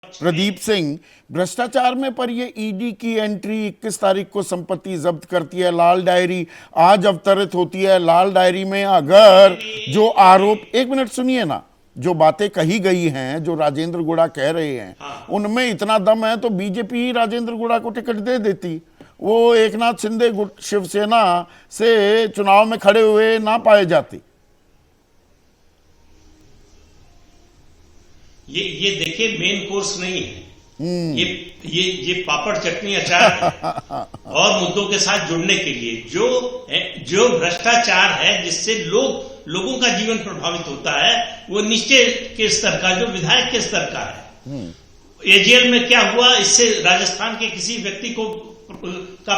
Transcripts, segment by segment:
प्रदीप सिंह, भ्रष्टाचार में पर ये ईडी की एंट्री 21 तारीख को संपत्ति जब्त करती है, लाल डायरी आज अवतरित होती है। लाल डायरी में अगर जो आरोप, एक मिनट सुनिए ना, जो बातें कही गई हैं, जो राजेंद्र गुड़ा कह रहे हैं, उनमें इतना दम है तो बीजेपी ही राजेंद्र गुड़ा को टिकट दे देती। वो एकनाथ शिंदे शिवसेना से चुनाव में खड़े हुए ना पाए जाते। ये देखिए मेन कोर्स नहीं है। ये पापड़ चटनी अचार है और मुद्दों के साथ जुड़ने के लिए जो भ्रष्टाचार है जिससे लोगों का जीवन प्रभावित होता है, वो नीचे के स्तर का, जो विधायक के स्तर का है। एजीएल में क्या हुआ, इससे राजस्थान के किसी व्यक्ति का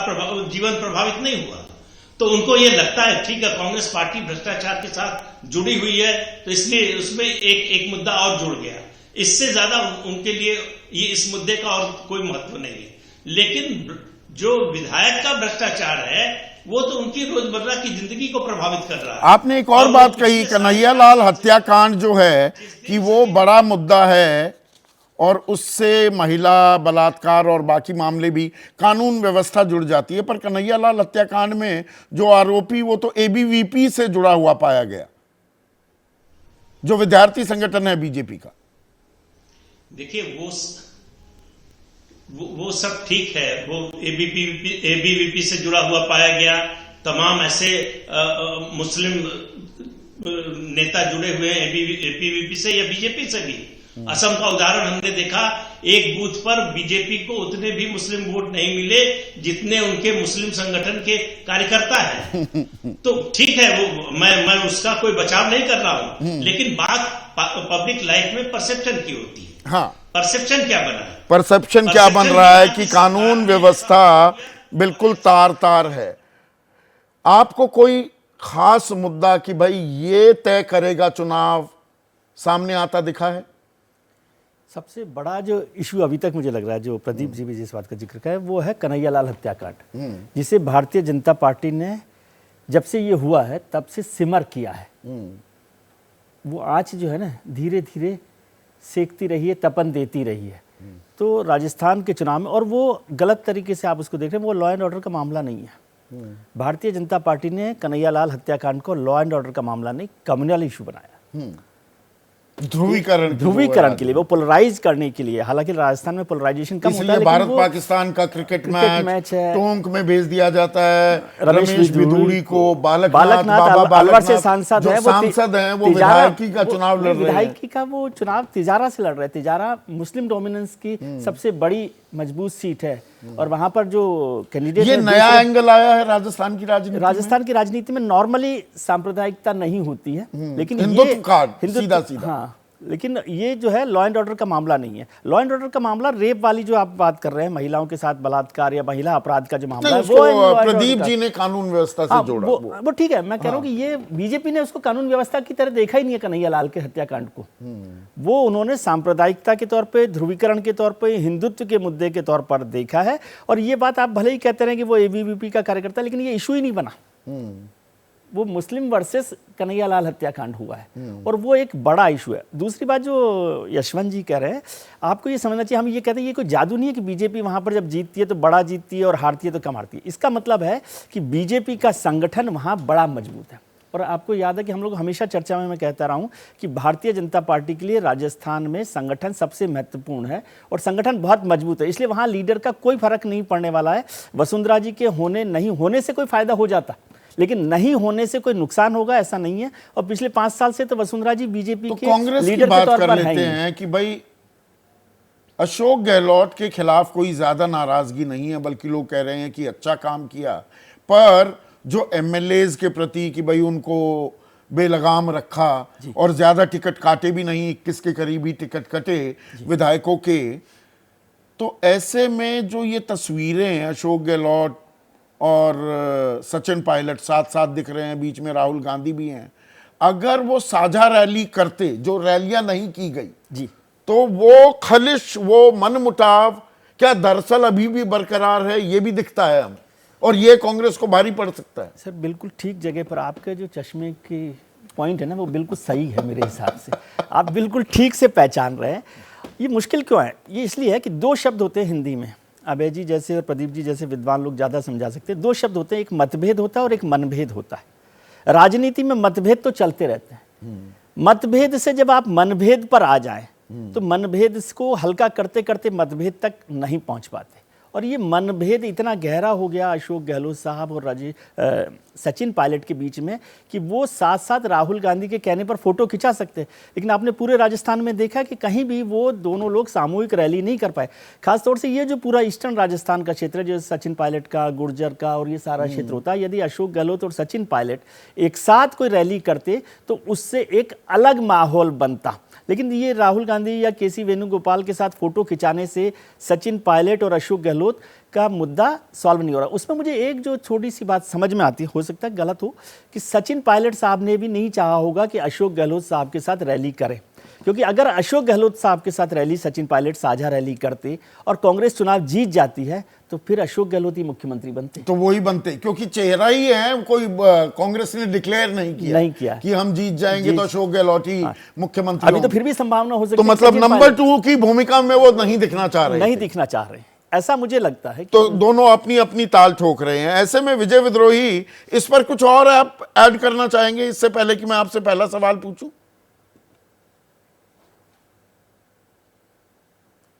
जीवन प्रभावित नहीं हुआ। तो उनको ये लगता है ठीक है, कांग्रेस पार्टी भ्रष्टाचार के साथ जुड़ी हुई है, तो इसलिए उसमें एक मुद्दा और जुड़ गया। इससे ज्यादा उनके लिए ये इस मुद्दे का और कोई महत्व नहीं है। लेकिन जो विधायक का भ्रष्टाचार है वो तो उनकी रोजमर्रा की जिंदगी को प्रभावित कर रहा है। आपने एक और बात कही, कन्हैयालाल हत्याकांड जो है कि वो बड़ा मुद्दा है और उससे महिला बलात्कार और बाकी मामले भी, कानून व्यवस्था जुड़ जाती है। पर कन्हैयालाल हत्याकांड में जो आरोपी, वो तो एबीवीपी से जुड़ा हुआ पाया गया, जो विद्यार्थी संगठन है बीजेपी का। देखिए वो सब ठीक है, वो एबीवीपी से जुड़ा हुआ पाया गया। तमाम ऐसे मुस्लिम नेता जुड़े हुए हैं एबीवीपी से या बीजेपी से भी। असम का उदाहरण हमने देखा, एक बूथ पर बीजेपी को उतने भी मुस्लिम वोट नहीं मिले जितने उनके मुस्लिम संगठन के कार्यकर्ता हैं। तो ठीक है, वो मैं उसका कोई बचाव नहीं कर रहा हूं, लेकिन बात पब्लिक लाइफ में परसेप्शन की होती है। हाँ, परसेप्शन क्या बना है? परसेप्शन क्या बन रहा है कि कानून व्यवस्था बिल्कुल तार तार है। आपको कोई खास मुद्दा कि भाई ये तय करेगा चुनाव, सामने आता दिखा है? सबसे बड़ा जो इशू अभी तक मुझे लग रहा है, जो प्रदीप जी भी जिस बात का जिक्र किया है, वो है कन्हैयालाल हत्याकांड, जिसे भारतीय जनता पार्टी ने जब से ये हुआ है तब से सिमर किया है। वो आँच जो है ना, धीरे धीरे सेकती रही है, तपन देती रही है। तो राजस्थान के चुनाव में, और वो गलत तरीके से आप उसको देख रहे हैं, वो लॉ एंड ऑर्डर का मामला नहीं है। भारतीय जनता पार्टी ने कन्हैयालाल हत्याकांड को लॉ एंड ऑर्डर का मामला नहीं, कम्युनल इशू बनाया, ध्रुवीकरण के लिए, वो पोलराइज करने के लिए। हालांकि राजस्थान में पोलराइजेशन कम होता है, लेकिन भारत पाकिस्तान का क्रिकेट मैच है, टोंक में भेज दिया जाता है रमेश बिधूड़ी को। बालकनाथ अलवर से सांसद हैं, वो विधायकी का चुनाव लड़ रहे हैं। विधायकी का वो चुनाव तिजारा से लड़ रहे हैं। तिजारा मुस्लिम डोमिनेंस की सबसे बड़ी मजबूत सीट है, और वहां पर जो कैंडिडेट, ये नया एंगल आया है राजस्थान की राजनीति में नॉर्मली सांप्रदायिकता नहीं होती है, लेकिन हिंदुत्व सीधा। हाँ, लेकिन ये जो है लॉ एंड ऑर्डर का मामला नहीं है। लॉ एंड ऑर्डर का मामला रेप वाली जो आप बात कर रहे हैं, महिलाओं के साथ बलात्कार या महिला अपराध का जो मामला है, वो प्रदीप जी ने कानून व्यवस्था से जोड़ा। वो ठीक है, मैं कह रहा हूँ कि ये बीजेपी ने उसको कानून व्यवस्था की तरह देखा ही नहीं है कन्हैयालाल के हत्याकांड को। वो उन्होंने सांप्रदायिकता के तौर पे, ध्रुवीकरण के तौर पे, हिंदुत्व के मुद्दे के तौर पर देखा है। और ये बात आप भले ही कहते रहे कि वो एबीवीपी का कार्यकर्ता, लेकिन ये इशू ही नहीं बना। वो मुस्लिम वर्सेस कन्हैयालाल हत्याकांड हुआ है, और वो एक बड़ा इशू है। दूसरी बात जो यशवंत जी कह रहे हैं, आपको ये समझना चाहिए, हम ये कहते हैं ये कोई जादू नहीं है कि बीजेपी वहां पर जब जीतती है तो बड़ा जीतती है और हारती है तो कम हारती है। इसका मतलब है कि बीजेपी का संगठन वहां बड़ा मजबूत है। और आपको याद है कि हम लोग हमेशा चर्चा में मैं कहता रहा हूं कि भारतीय जनता पार्टी के लिए राजस्थान में संगठन सबसे महत्वपूर्ण है, और संगठन बहुत मजबूत है, इसलिए वहां लीडर का कोई फर्क नहीं पड़ने वाला है। वसुंधरा जी के होने नहीं होने से कोई फायदा हो जाता, लेकिन नहीं होने से कोई नुकसान होगा ऐसा नहीं है। और पिछले 5 साल से तो वसुंधरा जी बीजेपी के कांग्रेस लीडर की बात के तौर कर पर लेते हैं कि भाई अशोक गहलोत के खिलाफ कोई ज्यादा नाराजगी नहीं है, बल्कि लोग कह रहे हैं कि अच्छा काम किया। पर जो एमएलएज के प्रति कि भाई उनको बेलगाम रखा और ज्यादा टिकट काटे भी नहीं, 21 के करीब ही टिकट कटे विधायकों के, तो ऐसे में जो ये तस्वीरें हैं, अशोक गहलोत और सचिन पायलट साथ साथ दिख रहे हैं, बीच में राहुल गांधी भी हैं, अगर वो साझा रैली करते, जो रैलियां नहीं की गई जी, तो वो खलिश, वो मनमुटाव क्या दरअसल अभी भी बरकरार है, ये भी दिखता है हमें, और ये कांग्रेस को भारी पड़ सकता है। सर बिल्कुल ठीक जगह पर आपके जो चश्मे की पॉइंट है ना, वो बिल्कुल सही है मेरे हिसाब से। आप बिल्कुल ठीक से पहचान रहे हैं। ये मुश्किल क्यों है? ये इसलिए है कि दो शब्द होते हैं हिंदी में, अभय जी जैसे और प्रदीप जी जैसे विद्वान लोग ज़्यादा समझा सकते हैं। दो शब्द होते हैं, एक मतभेद होता है और एक मनभेद होता है। राजनीति में मतभेद तो चलते रहते हैं, मतभेद से जब आप मनभेद पर आ जाएं तो मनभेद को हल्का करते करते मतभेद तक नहीं पहुंच पाते। और ये मनभेद इतना गहरा हो गया अशोक गहलोत साहब और सचिन पायलट के बीच में कि वो साथ साथ राहुल गांधी के कहने पर फोटो खिंचा सकते हैं, लेकिन आपने पूरे राजस्थान में देखा कि कहीं भी वो दोनों लोग सामूहिक रैली नहीं कर पाए। खासतौर से ये जो पूरा ईस्टर्न राजस्थान का क्षेत्र है, जो सचिन पायलट का, गुर्जर का और ये सारा क्षेत्र होता है, यदि अशोक गहलोत और सचिन पायलट एक साथ कोई रैली करते तो उससे एक अलग माहौल बनता। लेकिन ये राहुल गांधी या केसी वेणुगोपाल के साथ फोटो खिंचाने से सचिन पायलट और अशोक गहलोत का मुद्दा सॉल्व नहीं हो रहा। उसमें मुझे एक जो छोटी सी बात समझ में आती है, हो सकता है गलत हो, कि सचिन पायलट साहब ने भी नहीं चाहा होगा कि अशोक गहलोत साहब के साथ रैली करें, क्योंकि अगर अशोक गहलोत साहब के साथ रैली सचिन पायलट साझा रैली करते और कांग्रेस चुनाव जीत जाती है तो फिर अशोक गहलोत ही मुख्यमंत्री बनते। तो वही बनते, क्योंकि चेहरा ही है, कोई कांग्रेस ने डिक्लेयर नहीं किया कि हम जीत जाएंगे तो अशोक गहलोत ही मुख्यमंत्री। अभी तो फिर भी संभावना हो सकती है। तो मतलब नंबर 2 की भूमिका में वो नहीं दिखना चाह रहे, ऐसा मुझे लगता है। तो दोनों अपनी अपनी ताल ठोक रहे हैं। ऐसे में विजय विद्रोही, इस पर कुछ और आप ऐड करना चाहेंगे इससे पहले कि मैं आपसे पहला सवाल पूछूं?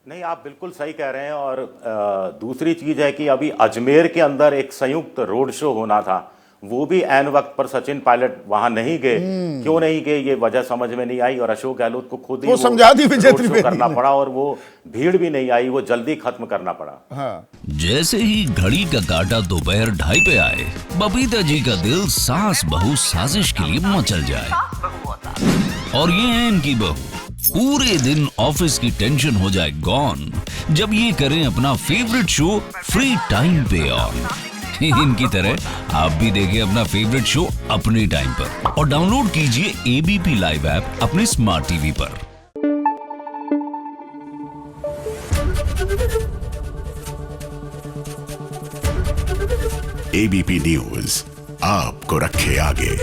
नहीं, आप बिल्कुल सही कह रहे हैं। और दूसरी चीज है कि अभी अजमेर के अंदर एक संयुक्त रोड शो होना था, वो भी ऐन वक्त पर सचिन पायलट वहां नहीं गए। क्यों नहीं गए ये वजह समझ में नहीं आई और अशोक गहलोत को खुद ही वो समझा दी विजय त्रिवेदी करना पड़ा और वो भीड़ भी नहीं आई, वो जल्दी खत्म करना पड़ा। हाँ। जैसे ही घड़ी का काटा दोपहर 2:30 पे आए, बबीता जी का दिल सास बहू साजिश के लिए मचल जाए। और ये है इनकी बहू, पूरे दिन ऑफिस की टेंशन हो जाए गॉन जब ये करें अपना फेवरेट शो फ्री टाइम पे ऑन। इनकी तरह आप भी देखिए अपना फेवरेट शो अपने टाइम पर और डाउनलोड कीजिए एबीपी लाइव ऐप अपने स्मार्ट टीवी पर। एबीपी न्यूज आपको रखे आगे।